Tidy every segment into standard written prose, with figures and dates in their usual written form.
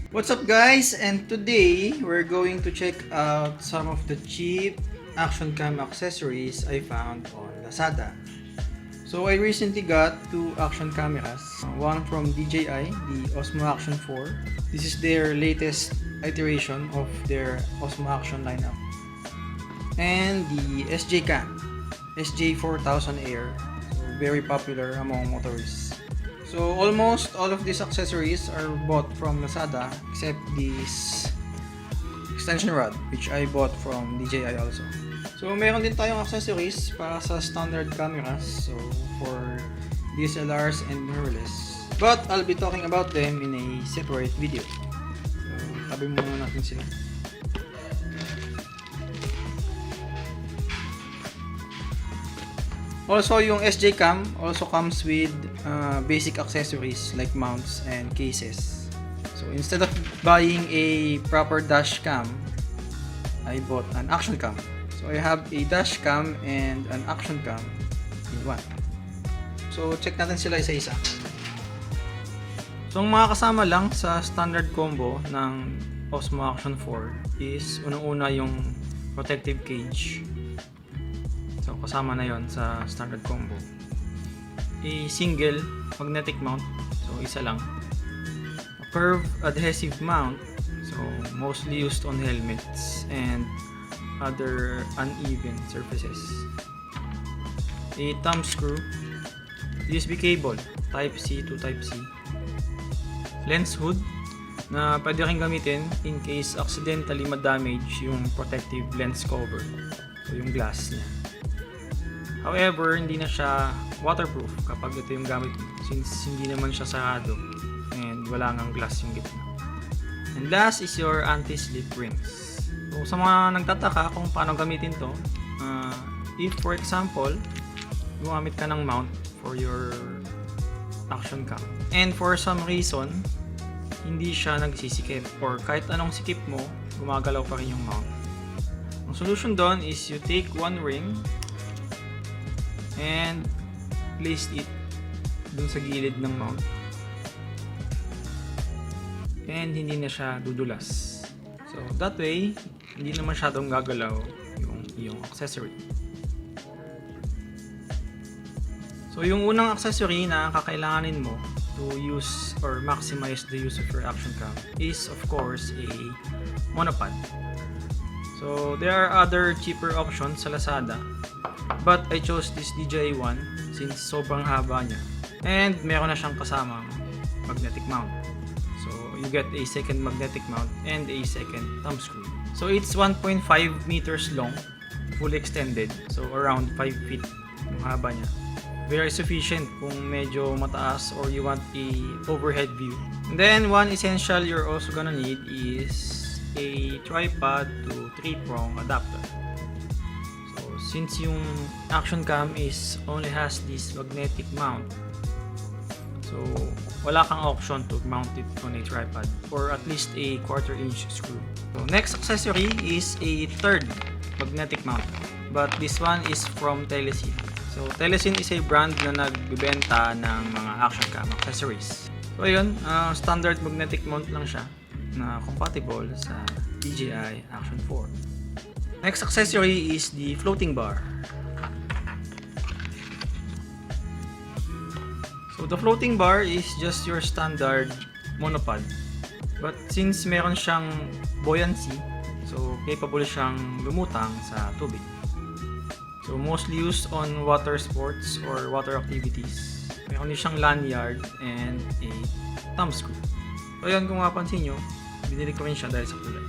What's up guys, and today we're going to check out some of the cheap action cam accessories I found on Lazada. So I recently got two action cameras, one from DJI, the Osmo Action 4. This is their latest iteration of their Osmo Action lineup. And the SJ Cam, SJ4000 Air, so very popular among motorists. So almost all of these accessories are bought from Lazada except this extension rod which I bought from DJI also. So meron din tayong accessories para sa standard cameras, so for DSLRs and mirrorless. But I'll be talking about them in a separate video. So tabi muna natin sila. Also, yung SJ Cam also comes with basic accessories like mounts and cases. So, instead of buying a proper dash cam, I bought an action cam. So, I have a dash cam and an action cam in one. So, check natin sila isa-isa. So, ang mga kasama lang sa standard combo ng Osmo Action 4 is unang-una yung protective cage. So, kasama na yon sa standard combo. A single magnetic mount, so isa lang. A curved adhesive mount, so mostly used on helmets and other uneven surfaces. A thumb screw, USB cable, Type C to Type C. Lens hood, na pwede rin gamitin in case accidentally ma-damage yung protective lens cover, so yung glass niya. However, hindi na siya waterproof kapag ito yung gamit mo since hindi naman siya sarado and wala ngang glass yung gitna. And last is your anti-slip rings. So, sa mga nagtataka kung paano gamitin to, if for example, gumamit ka ng mount for your action cam and for some reason, hindi siya nagsisikip or kahit anong sikip mo, gumagalaw pa rin yung mount. Ang solution doon is you take one ring and place it dun sa gilid ng mount and hindi na siya dudulas. So that way, hindi na masyadong gagalaw yung accessory. So yung unang accessory na kakailanganin mo to use or maximize the use of your action cam is of course a monopod. So there are other cheaper options sa Lazada, but I chose this DJI one since sobrang haba niya and meron na siyang kasamang magnetic mount. So you get a second magnetic mount and a second thumb screw. So it's 1.5 meters long, fully extended, so around 5 feet yung haba niya. Very sufficient kung medyo mataas or you want a overhead view. And then one essential you're also gonna need is a tripod to 3-prong adapter. So since yung action cam only has this magnetic mount, so wala kang option to mount it on a tripod or at least a 1/4 inch screw. So next accessory is a third magnetic mount, but this one is from Telesin. So Telesin is a brand na nagbebenta ng mga action cam accessories. So ayun, standard magnetic mount lang siya na compatible sa DJI Action 4. Next accessory is the floating bar. So the floating bar is just your standard monopod, but since meron siyang buoyancy, so capable siyang lumutang sa tubig. So mostly used on water sports or water activities. Meron din siyang lanyard and a thumb screw. So yan, kung mapansin nyo, binili ko rin siya dahil sa kulay.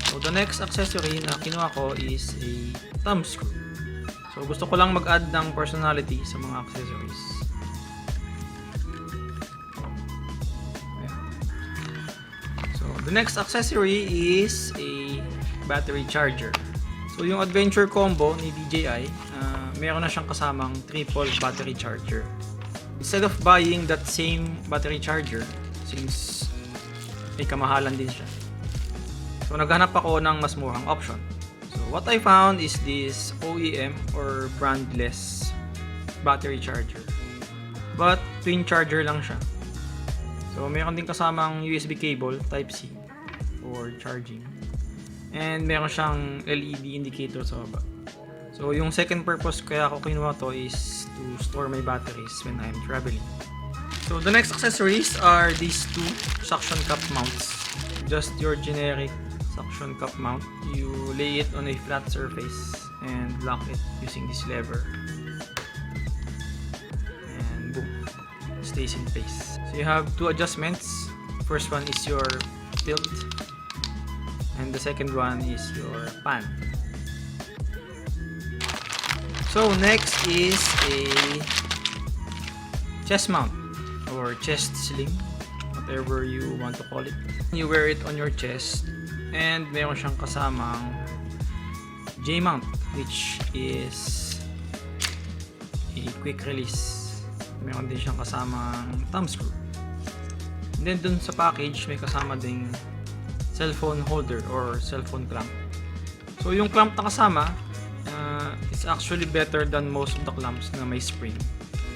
So the next accessory na kinuha ko is a thumb screw. So gusto ko lang mag-add ng personality sa mga accessories. Ayan. So the next accessory is a battery charger. So yung adventure combo ni DJI, meron na siyang kasamang triple battery charger. Instead of buying that same battery charger, since may kamahalan din siya, so naghanap ako ng mas murang option. So what I found is this OEM or brandless battery charger, but twin charger lang siya. So meron din kasamang USB cable Type-C for charging. And meron siyang LED indicator sa baba. So yung second purpose kaya ako kinuha to is to store my batteries when I'm traveling. So the next accessories are these two suction cup mounts. Just your generic suction cup mount. You lay it on a flat surface and lock it using this lever. And boom, it stays in place. So you have two adjustments. First one is your tilt, and the second one is your pan. So next is a chest mount or chest sling, whatever you want to call it. You wear it on your chest, and meron siyang kasamang J-mount, which is a quick release. Meron din siyang kasamang thumb screw. And then dun sa package may kasama ding cellphone holder or cellphone clamp. So yung clamp na kasama is actually better than most of the clamps na may spring,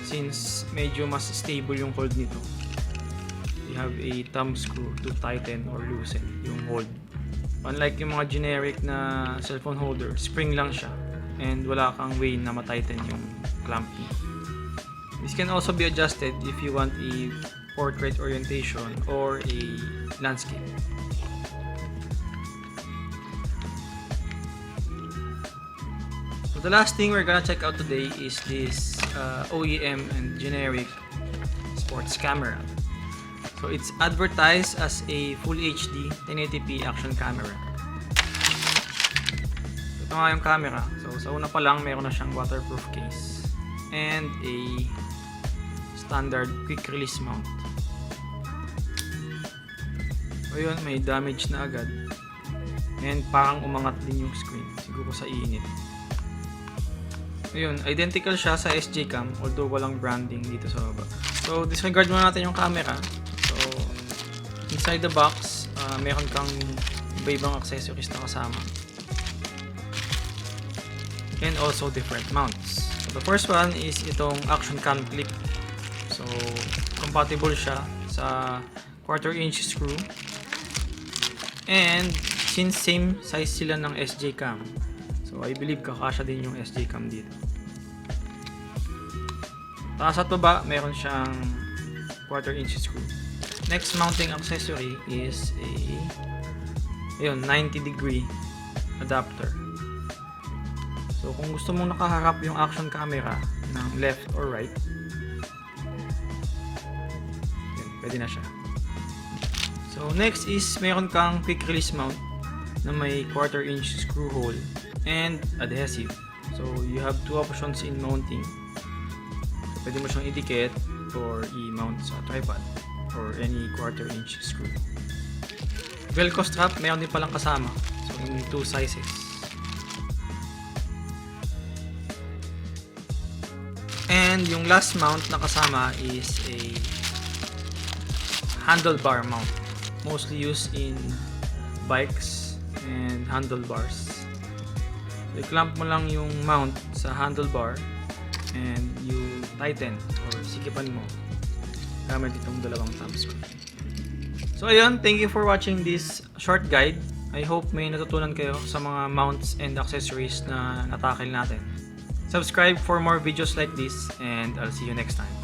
since medyo mas stable yung hold nito. You have a thumb screw to tighten or loosen yung hold. Unlike yung mga generic na cellphone holder, spring lang siya and wala kang way na matighten yung clamp niya. This can also be adjusted if you want a portrait orientation or a landscape. So the last thing we're gonna check out today is this OEM and generic sports camera. So it's advertised as a Full HD 1080p action camera. Ito nga yung camera. So sa una pa lang meron na siyang waterproof case and a standard quick release mount. So yun, may damage na agad. And parang umangat din yung screen, siguro sa init. Ayun, identical siya sa SJ Cam, although walang branding dito sa baba. So disregard muna natin yung camera. So inside the box, meron kang iba-ibang accessories na kasama. And also different mounts. So the first one is itong action cam clip. So compatible siya sa 1/4 inch screw. And since same size sila ng SJ Cam, so I believe kakasya din yung SJ Cam dito. Taas at baba, meron siyang 1/4 inch screw. Next mounting accessory is a 90-degree adapter. So kung gusto mong nakaharap yung action camera ng left or right, yun, pwede na siya. So next is meron kang quick release mount na may 1/4 inch screw hole and adhesive. So you have two options in mounting. So pwede mo siyang idikit or i-mount sa tripod or any 1/4 inch screw. Velcro strap meron din palang kasama. So in two sizes. And yung last mount na kasama is a handlebar mount, mostly used in bikes and handlebars. So i-clamp mo lang yung mount sa handlebar and you tighten or sikipan mo gamit itong dalawang thumb screw. So ayun, thank you for watching this short guide. I hope may natutunan kayo sa mga mounts and accessories na natakil natin. Subscribe for more videos like this and I'll see you next time.